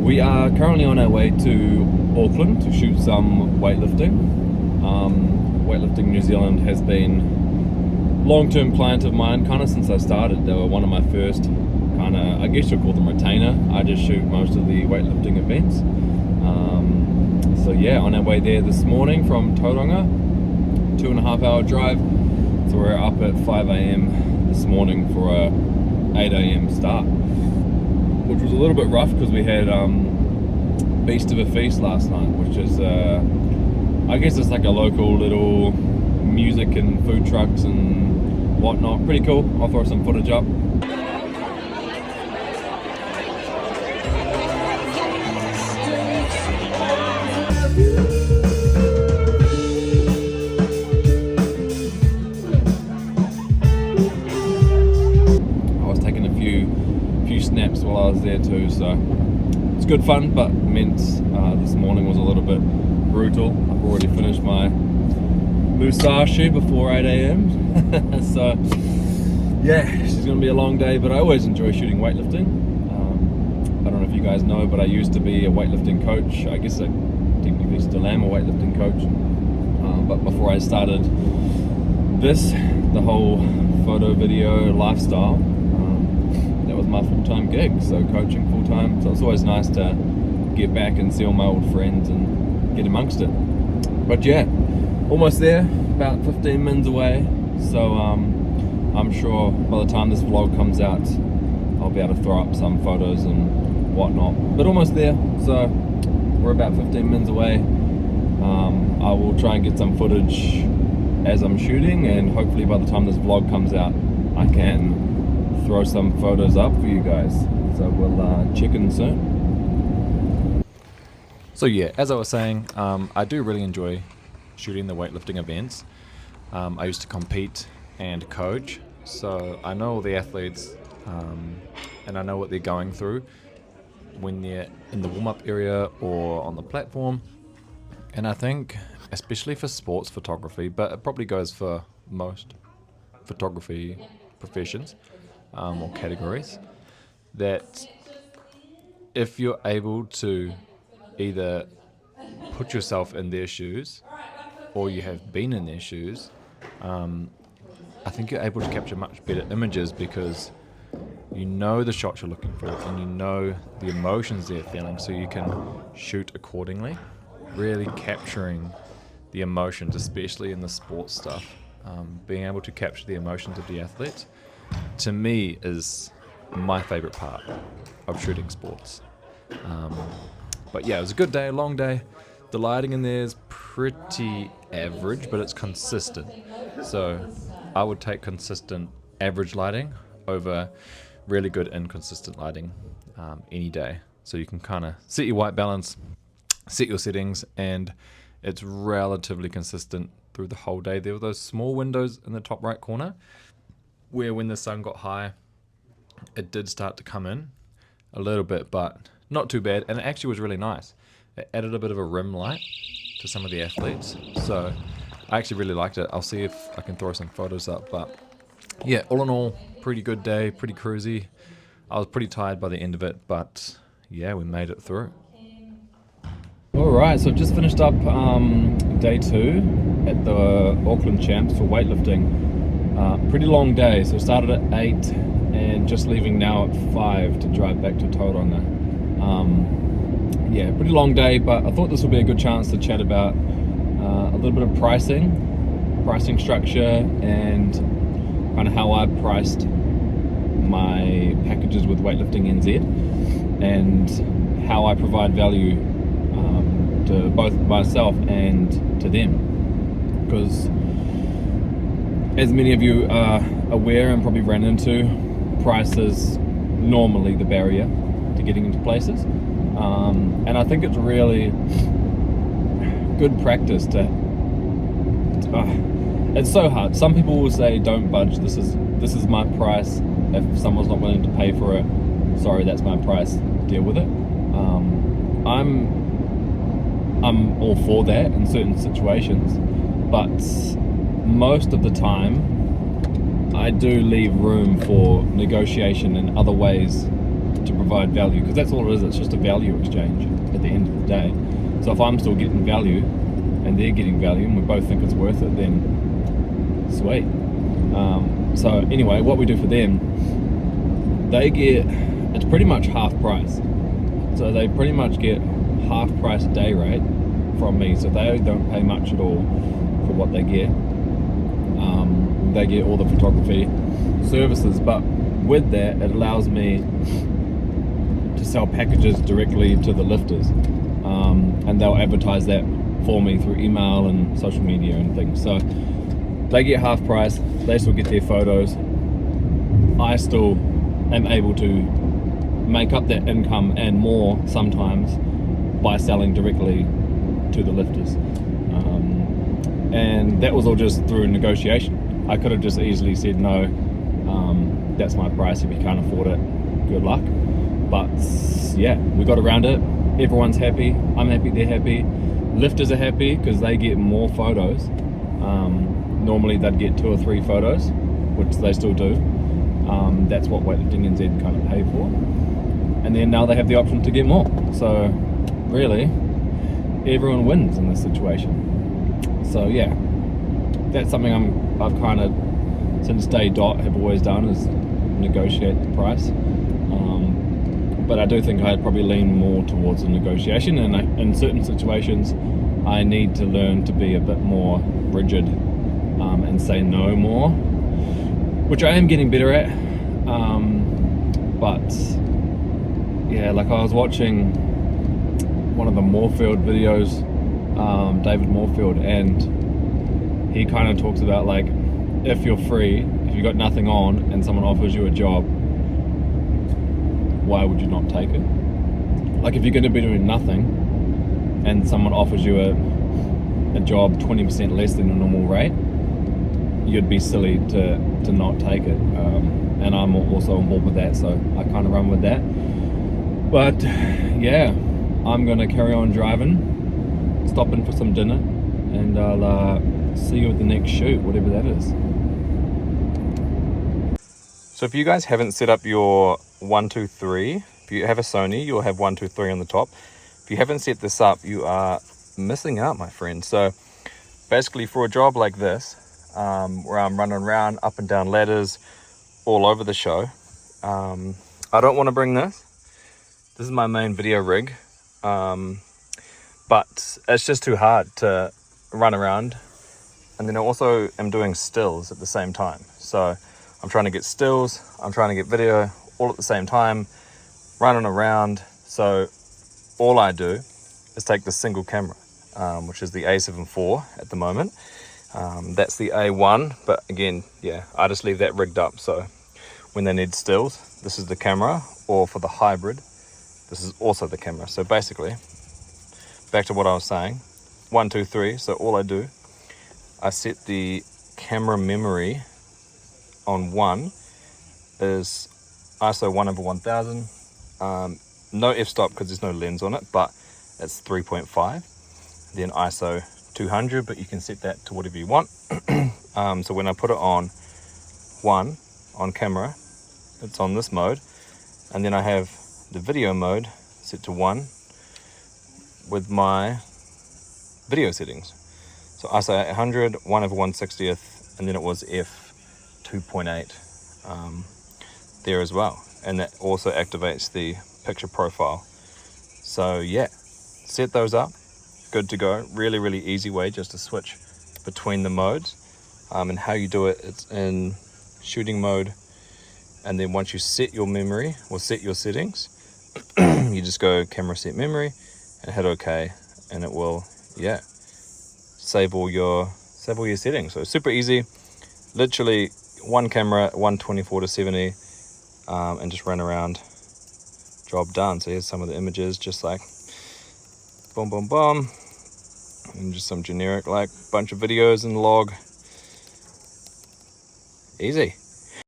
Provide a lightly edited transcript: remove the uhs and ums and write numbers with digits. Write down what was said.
We are currently on our way to Auckland to shoot some weightlifting. Weightlifting New Zealand has been a long-term client of mine kind of since I started. They were one of my first kind of, I guess you'll call them retainer. I just shoot most of the weightlifting events. So yeah, on our way there this morning from Tauranga, 2.5 hour drive. So we're up at 5 a.m. this morning for a 8 a.m. start, which was a little bit rough because we had Beast of a Feast last night, which is I guess it's like a local little music and food trucks and whatnot. Pretty cool. I'll throw some footage up. I was taking a few snaps while I was there too, so it's good fun, but meant this morning was a little bit brutal. I've already finished my musashi before 8 a.m. So yeah, it's going to be a long day, but I always enjoy shooting weightlifting. I don't know if you guys know, but I used to be a weightlifting coach. I guess I technically still am a weightlifting coach. But before I started the whole photo video lifestyle, that was my full-time gig, so coaching full-time. So it's always nice to get back and see all my old friends and get amongst it. But yeah, almost there, about 15 minutes away. So I'm sure by the time this vlog comes out, I'll be able to throw up some photos and whatnot. But almost there, so we're about 15 minutes away. I will try and get some footage as I'm shooting, and hopefully by the time this vlog comes out, I can throw some photos up for you guys. So we'll check in soon. So yeah, as I was saying, I do really enjoy shooting the weightlifting events. I used to compete and coach, so I know all the athletes and I know what they're going through when they're in the warm-up area or on the platform. And I think, especially for sports photography, but it probably goes for most photography professions or categories, that if you're able to either put yourself in their shoes or you have been in their shoes, I think you're able to capture much better images because you know the shots you're looking for and you know the emotions they're feeling, so you can shoot accordingly, really capturing the emotions, especially in the sports stuff. Being able to capture the emotions of the athletes, to me, is my favorite part of shooting sports. But yeah, it was a good day, a long day. The lighting in there is pretty average, but it's consistent. So I would take consistent average lighting over really good inconsistent lighting any day. So you can kind of set your white balance, set your settings, and it's relatively consistent through the whole day. There were those small windows in the top right corner where when the sun got high, it did start to come in a little bit, but not too bad, and it actually was really nice. It added a bit of a rim light to some of the athletes, so I actually really liked it. I'll see if I can throw some photos up, but yeah, all in all, pretty good day, pretty cruisy. I was pretty tired by the end of it, but yeah, we made it through. Alright, so I've just finished up day 2 at the Auckland Champs for weightlifting. Pretty long day, so started at 8 and just leaving now at 5 to drive back to Tauranga. Yeah, pretty long day, but I thought this would be a good chance to chat about a little bit of pricing structure, and kind of how I priced my packages with Weightlifting NZ, and how I provide value to both myself and to them. Because as many of you are aware and probably ran into, price is normally the barrier to getting into places. And I think it's really good practice to it's so hard. Some people will say don't budge, this is my price. If someone's not willing to pay for it, sorry, that's my price, deal with it. I'm all for that in certain situations, but most of the time I do leave room for negotiation and other ways to provide value, because that's all it is. It's just a value exchange at the end of the day. So if I'm still getting value and they're getting value and we both think it's worth it, then sweet. So anyway, what we do for them, it's pretty much half price. So they pretty much get half price day rate from me. So they don't pay much at all for what they get. They get all the photography services, but with that, it allows me to sell packages directly to the lifters, and they'll advertise that for me through email and social media and things. So they get half price, they still get their photos. I still am able to make up that income and more sometimes by selling directly to the lifters. And that was all just through negotiation. I could have just easily said no, that's my price, if you can't afford it, good luck. But yeah, we got around it. Everyone's happy, I'm happy, they're happy. Lifters are happy because they get more photos. Normally they'd get 2 or 3 photos, which they still do. That's what Weightlifting NZ kind of pay for. And then now they have the option to get more. So really, everyone wins in this situation. So yeah, that's something I've kind of, since day dot, have always done, is negotiate the price. But I do think I'd probably lean more towards the negotiation, and in certain situations I need to learn to be a bit more rigid and say no more, which I am getting better at. But yeah, like I was watching one of the Moorfield videos, David Moorfield, and he kind of talks about, like, if you're free, if you've got nothing on and someone offers you a job, why would you not take it? Like, if you're going to be doing nothing and someone offers you a job 20% less than the normal rate, you'd be silly to not take it. And I'm also on board with that, so I kind of run with that. But yeah, I'm going to carry on driving, stop in for some dinner, and I'll see you at the next shoot, whatever that is. So if you guys haven't set up your 123, if you have a Sony, you'll have 123 on the top. If you haven't set this up, you are missing out, my friend. So basically, for a job like this, where I'm running around up and down ladders all over the show, I don't want to bring this. This is my main video rig, but it's just too hard to run around. And then I also am doing stills at the same time. So I'm trying to get stills, I'm trying to get video all at the same time, running around. So all I do is take this single camera, which is the A7 IV at the moment. That's the A1, but again, yeah, I just leave that rigged up. So when they need stills, this is the camera, or for the hybrid, this is also the camera. So basically, back to what I was saying, 1, 2, 3. So all I do, I set the camera memory on 1 is ISO 1/1000. No f-stop because there's no lens on it, but it's 3.5. Then ISO 200, but you can set that to whatever you want. So when I put it on 1 on camera, it's on this mode, and then I have the video mode set to 1 with my video settings. So ISO 800, 1/160th, and then it was f2.8 there as well, and that also activates the picture profile. So yeah, set those up, good to go. Really, really easy way just to switch between the modes. And how you do it, it's in shooting mode, and then once you set your memory or set your settings, you just go camera set memory and hit OK, and it will, yeah, save all your settings. So super easy, literally one camera, 124-70, and just run around, job done. So here's some of the images, just like boom, boom, boom, and just some generic like bunch of videos and log. Easy.